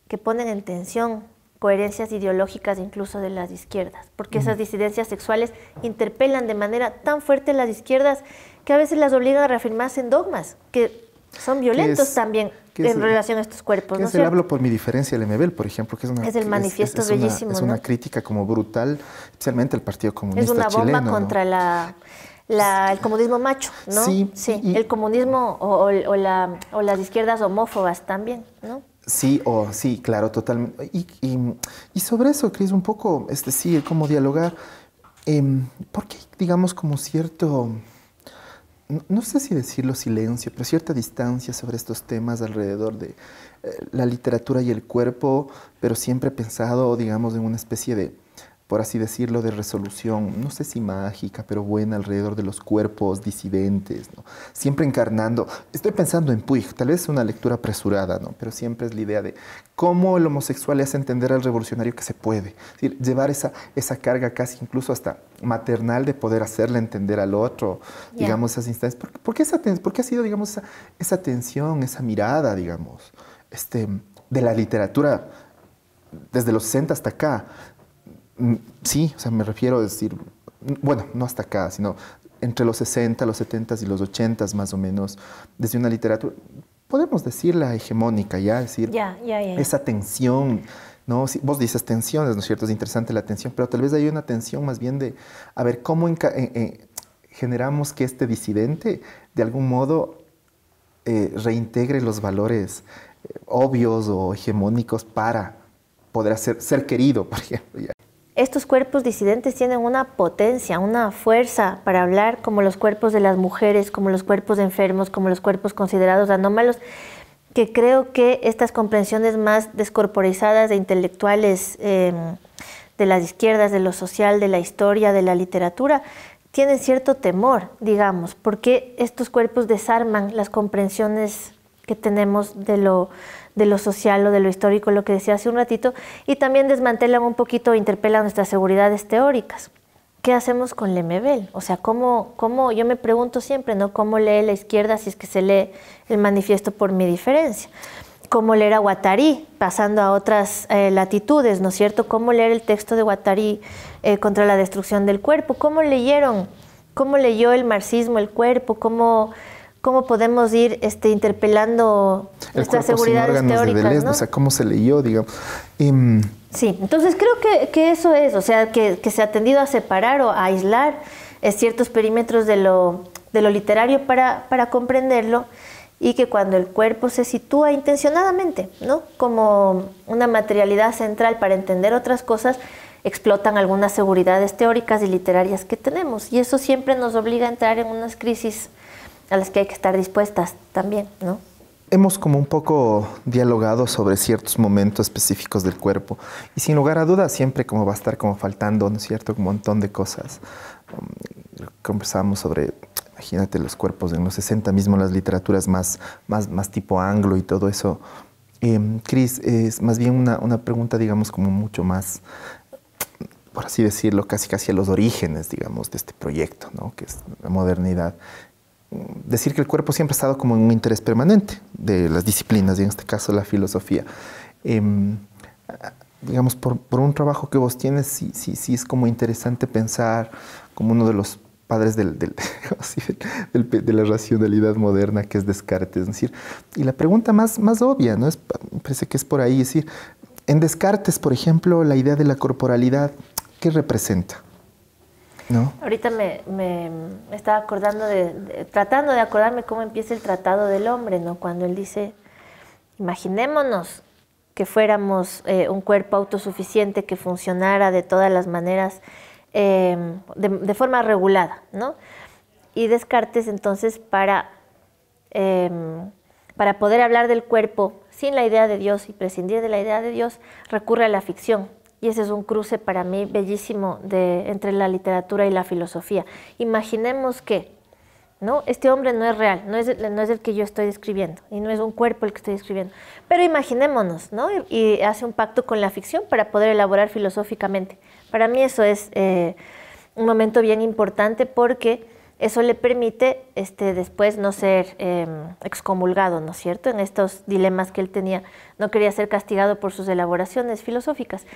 que ponen en tensión coherencias ideológicas incluso de las izquierdas, porque esas disidencias sexuales interpelan de manera tan fuerte a las izquierdas que a veces las obligan a reafirmarse en dogmas que son violentos también en relación a estos cuerpos. ¿No es el hablo por mi diferencia, Lemebel, por ejemplo? Que es el manifiesto bellísimo. Es una crítica como brutal, especialmente el Partido Comunista Chileno. Es una bomba chileno, contra el comunismo macho, ¿no? Sí. El comunismo o las izquierdas homófobas también, ¿no? Sí, claro, totalmente. Y sobre eso, Cris, un poco, es decir, cómo dialogar, porque digamos como cierto, no sé si decirlo silencio, pero cierta distancia sobre estos temas alrededor de la literatura y el cuerpo, pero siempre pensado, digamos, en una especie de, por así decirlo, de resolución, no sé si mágica, pero buena alrededor de los cuerpos disidentes, ¿no? Siempre encarnando, estoy pensando en Puig, tal vez es una lectura apresurada, ¿no? Pero siempre es la idea de cómo el homosexual le hace entender al revolucionario que se puede, es decir, llevar esa carga casi incluso hasta maternal de poder hacerle entender al otro, digamos, esas instancias. ¿Por qué ha sido, digamos, esa tensión, esa mirada, digamos, de la literatura desde los 60 hasta acá? Sí, o sea, me refiero a decir, bueno, no hasta acá, sino entre los 60, los 70 y los 80 más o menos, desde una literatura, podemos decir la hegemónica, ¿ya? Es decir, esa tensión, ¿no? Si vos dices tensiones, ¿no es cierto? Es interesante la tensión, pero tal vez hay una tensión más bien de, a ver, ¿cómo generamos que este disidente, de algún modo, reintegre los valores obvios o hegemónicos para poder ser querido, por ejemplo, ¿ya? Estos cuerpos disidentes tienen una potencia, una fuerza para hablar, como los cuerpos de las mujeres, como los cuerpos enfermos, como los cuerpos considerados anómalos, que creo que estas comprensiones más descorporizadas de intelectuales de las izquierdas, de lo social, de la historia, de la literatura, tienen cierto temor, digamos, porque estos cuerpos desarman las comprensiones que tenemos de lo social o de lo histórico, lo que decía hace un ratito, y también desmantelan un poquito o interpelan nuestras seguridades teóricas. ¿Qué hacemos con Lemebel? O sea, ¿cómo yo me pregunto siempre, ¿no? ¿Cómo lee la izquierda si es que se lee el manifiesto por mi diferencia? ¿Cómo leer a Guattari, pasando a otras latitudes, ¿no es cierto? ¿Cómo leer el texto de Guattari contra la destrucción del cuerpo? ¿Cómo leyó el marxismo el cuerpo? ¿Cómo podemos ir interpelando nuestras seguridades teóricas, Deleuze, ¿no? O sea, cómo se leyó, digamos. Sí, entonces creo que eso es, o sea, que se ha tendido a separar o a aislar ciertos perímetros de lo literario para comprenderlo, y que cuando el cuerpo se sitúa intencionadamente, ¿no?, como una materialidad central para entender otras cosas, explotan algunas seguridades teóricas y literarias que tenemos, y eso siempre nos obliga a entrar en unas crisis a las que hay que estar dispuestas también, ¿no? Hemos como un poco dialogado sobre ciertos momentos específicos del cuerpo, y sin lugar a dudas siempre como va a estar como faltando, ¿no es cierto?, un montón de cosas. Conversamos sobre, imagínate, los cuerpos en los 60 mismo, las literaturas más tipo anglo y todo eso. Cris, es más bien una pregunta, digamos, como mucho más, por así decirlo, casi a los orígenes, digamos, de este proyecto, ¿no?, que es la modernidad. Decir que el cuerpo siempre ha estado como en un interés permanente de las disciplinas, y en este caso la filosofía. Digamos, por un trabajo que vos tienes, sí es como interesante pensar como uno de los padres de la racionalidad moderna, que es Descartes. Es decir, y la pregunta más obvia, ¿no?, me parece que es por ahí, es decir, en Descartes, por ejemplo, la idea de la corporalidad, ¿qué representa? ¿No? Ahorita me estaba acordando tratando de acordarme cómo empieza el Tratado del Hombre, ¿no? Cuando él dice, imaginémonos que fuéramos un cuerpo autosuficiente que funcionara de todas las maneras, de forma regulada, ¿no? Y Descartes, entonces, para poder hablar del cuerpo sin la idea de Dios y prescindir de la idea de Dios, recurre a la ficción. Y ese es un cruce para mí bellísimo entre la literatura y la filosofía. Imaginemos que, ¿no?, este hombre no es real, no es el que yo estoy describiendo, y no es un cuerpo el que estoy describiendo. Pero imaginémonos, ¿no?, y hace un pacto con la ficción para poder elaborar filosóficamente. Para mí eso es un momento bien importante, porque eso le permite después no ser excomulgado, ¿no es cierto?, en estos dilemas que él tenía. No quería ser castigado por sus elaboraciones filosóficas.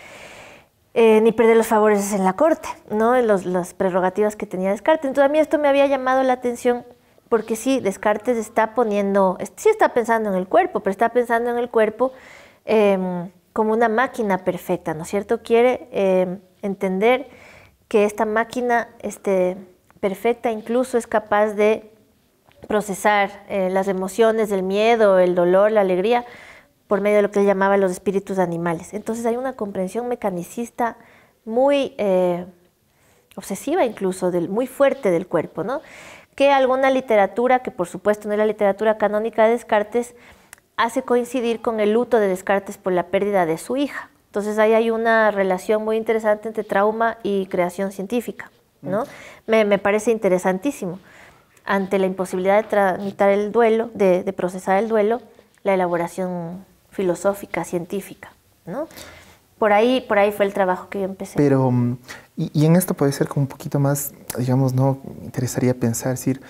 Ni perder los favores en la corte, ¿no?, las prerrogativas que tenía Descartes. Entonces a mí esto me había llamado la atención, porque sí, Descartes sí está pensando en el cuerpo, pero está pensando en el cuerpo como una máquina perfecta, ¿no es cierto? Quiere entender que esta máquina perfecta incluso es capaz de procesar las emociones, el miedo, el dolor, la alegría, por medio de lo que él llamaba los espíritus animales. Entonces hay una comprensión mecanicista muy obsesiva, incluso muy fuerte del cuerpo, ¿no?, que alguna literatura, que por supuesto no es la literatura canónica de Descartes, hace coincidir con el luto de Descartes por la pérdida de su hija. Entonces ahí hay una relación muy interesante entre trauma y creación científica, ¿no? Me parece interesantísimo. Ante la imposibilidad de tramitar el duelo, de procesar el duelo, la elaboración filosófica, científica, ¿no? Por ahí fue el trabajo que yo empecé. Pero, y en esto puede ser como un poquito más, digamos, ¿no?, me interesaría pensar, decir,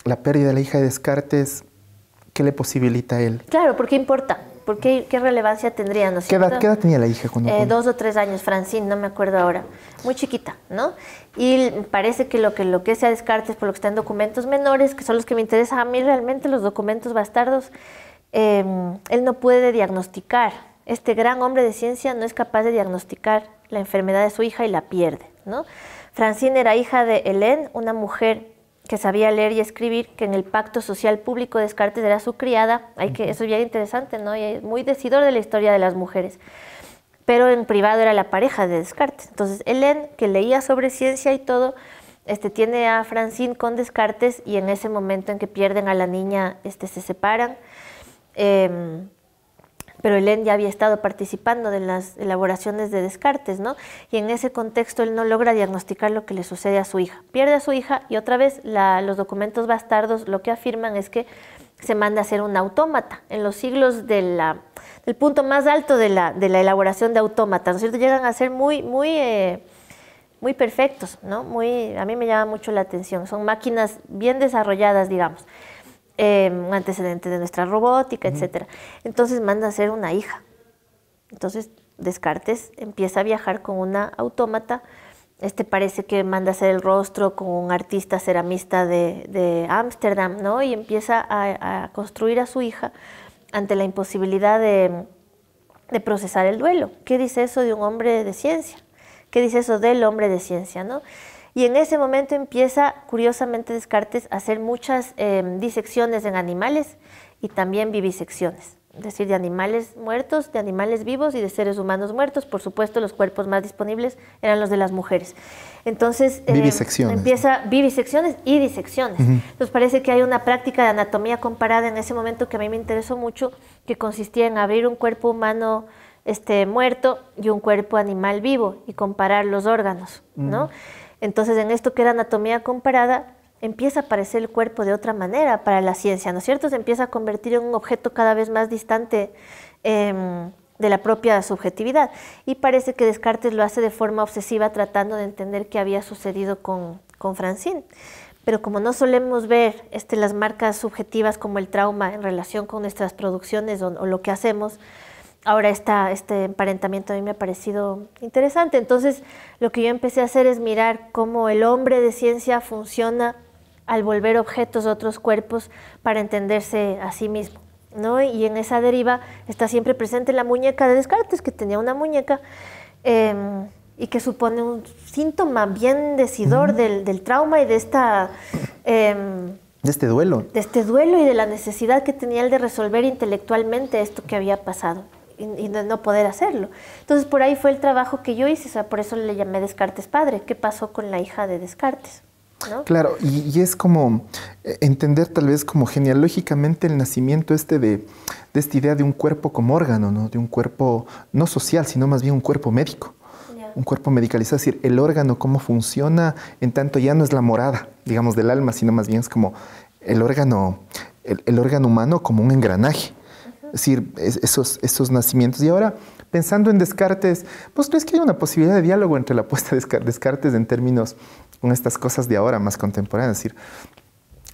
la pérdida de la hija de Descartes, ¿qué le posibilita a él? Claro, ¿por qué importa? ¿Qué relevancia tendría, no es cierto? ¿Qué edad tenía la hija cuando 2 o 3 años, Francine, no me acuerdo ahora. Muy chiquita, ¿no? Y parece que lo que sea Descartes, por lo que está en documentos menores, que son los que me interesan a mí realmente, los documentos bastardos, él no puede diagnosticar. Este gran hombre de ciencia no es capaz de diagnosticar la enfermedad de su hija y la pierde, ¿no? Francine era hija de Hélène, una mujer que sabía leer y escribir, que en el pacto social público Descartes era su criada. Eso es bien interesante, ¿no? Y es muy decidor de la historia de las mujeres. Pero en privado era la pareja de Descartes. Entonces Hélène, que leía sobre ciencia y todo, tiene a Francine con Descartes, y en ese momento en que pierden a la niña se separan. pero Hélène ya había estado participando de las elaboraciones de Descartes, ¿no? Y en ese contexto él no logra diagnosticar lo que le sucede a su hija. Pierde a su hija y otra vez los documentos bastardos lo que afirman es que se manda a hacer un autómata. En los siglos del punto más alto de la elaboración de autómatas, ¿no es cierto? Llegan a ser muy perfectos, ¿no? A mí me llama mucho la atención. Son máquinas bien desarrolladas, digamos. Un antecedente de nuestra robótica, etcétera. Entonces manda a hacer una hija. Entonces Descartes empieza a viajar con una autómata. Parece que manda a hacer el rostro con un artista ceramista de Ámsterdam, ¿no? Y empieza a construir a su hija ante la imposibilidad de procesar el duelo. ¿Qué dice eso de un hombre de ciencia? ¿Qué dice eso del hombre de ciencia, no? Y en ese momento empieza, curiosamente, Descartes a hacer muchas disecciones en animales y también vivisecciones. Es decir, de animales muertos, de animales vivos y de seres humanos muertos. Por supuesto, los cuerpos más disponibles eran los de las mujeres. Entonces, empieza vivisecciones y disecciones. Entonces, parece que hay una práctica de anatomía comparada en ese momento que a mí me interesó mucho, que consistía en abrir un cuerpo humano muerto y un cuerpo animal vivo y comparar los órganos, ¿no? Entonces, en esto que era anatomía comparada, empieza a aparecer el cuerpo de otra manera para la ciencia, ¿no es cierto? Se empieza a convertir en un objeto cada vez más distante de la propia subjetividad. Y parece que Descartes lo hace de forma obsesiva tratando de entender qué había sucedido con Francine. Pero como no solemos ver las marcas subjetivas como el trauma en relación con nuestras producciones o lo que hacemos, ahora este emparentamiento a mí me ha parecido interesante. Entonces, lo que yo empecé a hacer es mirar cómo el hombre de ciencia funciona al volver objetos a otros cuerpos para entenderse a sí mismo, ¿no? Y en esa deriva está siempre presente la muñeca de Descartes, que tenía una muñeca y que supone un síntoma bien decidor del trauma y de este duelo. De este duelo y de la necesidad que tenía él de resolver intelectualmente esto que había pasado y de no poder hacerlo. Entonces, por ahí fue el trabajo que yo hice, o sea, por eso le llamé Descartes padre. ¿Qué pasó con la hija de Descartes? ¿No? Claro, y es como entender tal vez como genealógicamente el nacimiento de esta idea de un cuerpo como órgano, ¿no? De un cuerpo no social, sino más bien un cuerpo médico. Un cuerpo medicalizado, es decir, el órgano cómo funciona, en tanto ya no es la morada, digamos, del alma, sino más bien es como el órgano humano como un engranaje. Es decir, esos nacimientos. Y ahora, pensando en Descartes, ¿vos crees que hay una posibilidad de diálogo entre la apuesta de Descartes en términos con estas cosas de ahora, más contemporáneas? Es decir,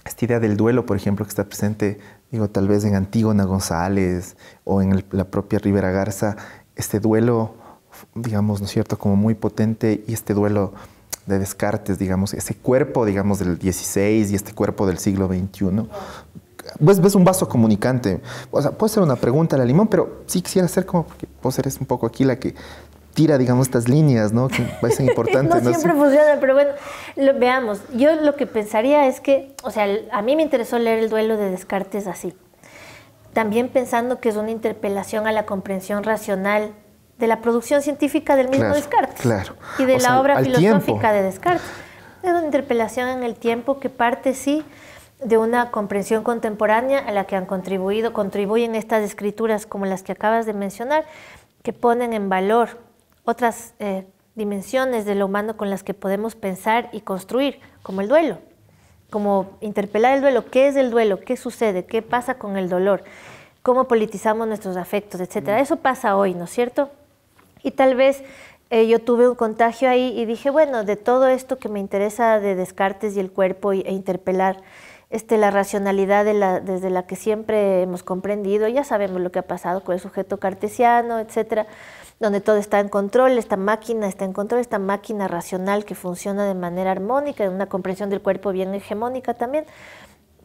esta idea del duelo, por ejemplo, que está presente, digo, tal vez en Antígona González o en la propia Rivera Garza, este duelo, digamos, ¿no es cierto?, como muy potente, y este duelo de Descartes, digamos, ese cuerpo, digamos, del XVI y este cuerpo del siglo XXI. Ves un vaso comunicante. O sea, puede ser una pregunta a la Limón, pero sí quisiera hacer como, porque vos eres un poco aquí la que tira, digamos, estas líneas, ¿no?, que parecen importantes. No siempre funciona, pero bueno, veamos. Yo lo que pensaría es que, o sea, a mí me interesó leer el duelo de Descartes así. También pensando que es una interpelación a la comprensión racional de la producción científica del mismo Descartes. Claro. Y de la obra filosófica de Descartes. Es una interpelación en el tiempo que parte, sí, de una comprensión contemporánea a la que contribuyen estas escrituras como las que acabas de mencionar, que ponen en valor otras dimensiones de lo humano con las que podemos pensar y construir, como el duelo, como interpelar el duelo. ¿Qué es el duelo? ¿Qué sucede? ¿Qué pasa con el dolor? ¿Cómo politizamos nuestros afectos, etcétera? Eso pasa hoy, ¿no es cierto? Y tal vez yo tuve un contagio ahí y dije, bueno, de todo esto que me interesa de Descartes y el cuerpo e interpelar la racionalidad desde la que siempre hemos comprendido, ya sabemos lo que ha pasado con el sujeto cartesiano, etcétera, donde todo está en control, esta máquina está en control, esta máquina racional que funciona de manera armónica, una comprensión del cuerpo bien hegemónica también.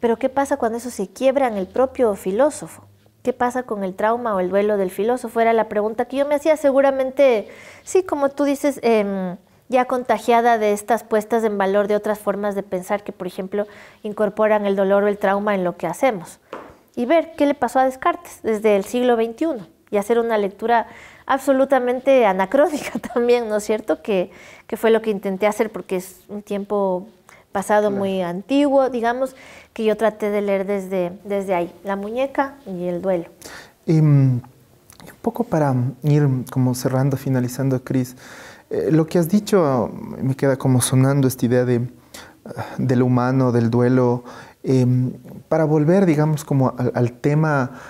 Pero ¿qué pasa cuando eso se quiebra en el propio filósofo? ¿Qué pasa con el trauma o el duelo del filósofo? Era la pregunta que yo me hacía, seguramente, sí, como tú dices, ya contagiada de estas puestas en valor de otras formas de pensar que, por ejemplo, incorporan el dolor o el trauma en lo que hacemos. Y ver qué le pasó a Descartes desde el siglo XXI y hacer una lectura absolutamente anacrónica también, ¿no es cierto? Que fue lo que intenté hacer porque es un tiempo pasado muy antiguo, digamos, que yo traté de leer desde ahí, la muñeca y el duelo. Un poco para ir como cerrando, finalizando, Cris, lo que has dicho me queda como sonando esta idea del humano, del duelo, para volver, digamos, como al tema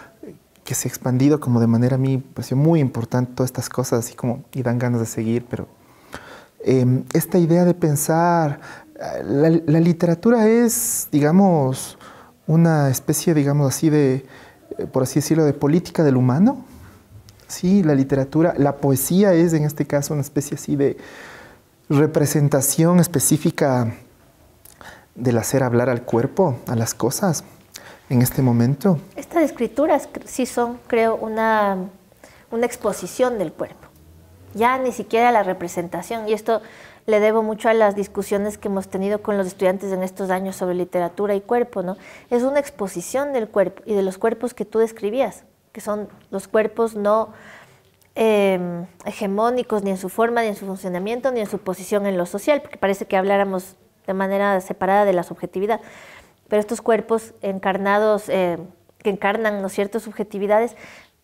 que se ha expandido como de manera a mí, pareció muy importante todas estas cosas y dan ganas de seguir, pero esta idea de pensar, la literatura es, digamos, una especie, digamos así, por así decirlo, de política del humano. Sí, la literatura, la poesía es en este caso una especie así de representación específica del hacer hablar al cuerpo, a las cosas, en este momento. Estas escrituras sí son, creo, una exposición del cuerpo, ya ni siquiera la representación, y esto le debo mucho a las discusiones que hemos tenido con los estudiantes en estos años sobre literatura y cuerpo, ¿no? Es una exposición del cuerpo y de los cuerpos que tú describías, que son los cuerpos no hegemónicos ni en su forma, ni en su funcionamiento, ni en su posición en lo social, porque parece que habláramos de manera separada de la subjetividad. Pero estos cuerpos encarnados, que encarnan, ¿no es cierto?, subjetividades,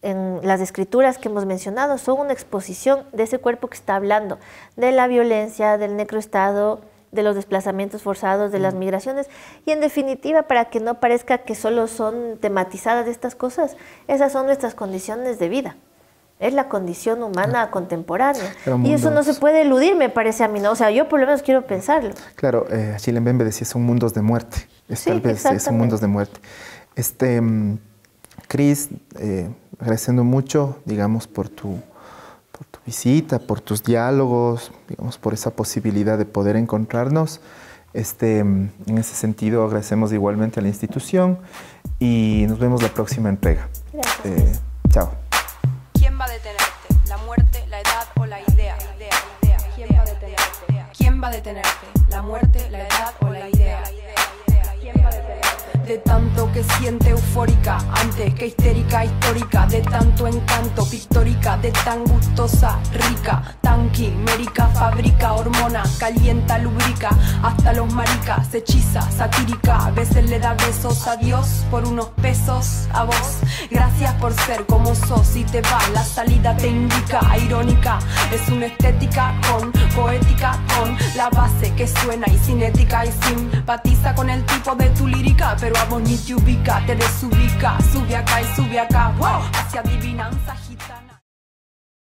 en las escrituras que hemos mencionado, son una exposición de ese cuerpo que está hablando, de la violencia, del necroestado, de los desplazamientos forzados, de las migraciones, y en definitiva, para que no parezca que solo son tematizadas estas cosas, esas son nuestras condiciones de vida. Es la condición humana contemporánea. Y eso no se puede eludir, me parece a mí, ¿no? O sea, yo por lo menos quiero pensarlo. Claro, Achille Mbembe decía, son mundos de muerte. Tal vez son mundos de muerte. Cris, agradeciendo mucho, digamos, por tu visita, por tus diálogos, digamos, por esa posibilidad de poder encontrarnos. En ese sentido, agradecemos igualmente a la institución y nos vemos la próxima entrega. Gracias. Chao. ¿Quién va a detenerte? ¿La muerte, la edad o la idea? ¿Quién va a detenerte? ¿Quién va a detenerte? ¿La muerte, la edad o la idea? ¿Quién va a detenerte? De tanto que siente eufórica, antes que histérica, histórica, de tanto encanto, pictórica, de tan gustosa, rica, tan quimérica, fabrica, hormona, calienta, lubrica, hasta los maricas, hechiza, satírica, a veces le da besos a Dios por unos pesos a vos. Gracias por ser como sos y te va, la salida te indica, irónica, es una estética con poética, con la base que suena y cinética y simpatiza con el tipo de tu lírica, pero a vos ni te ubica, te desubica, sube acá y sube acá, wow, hacia adivinanza gitana.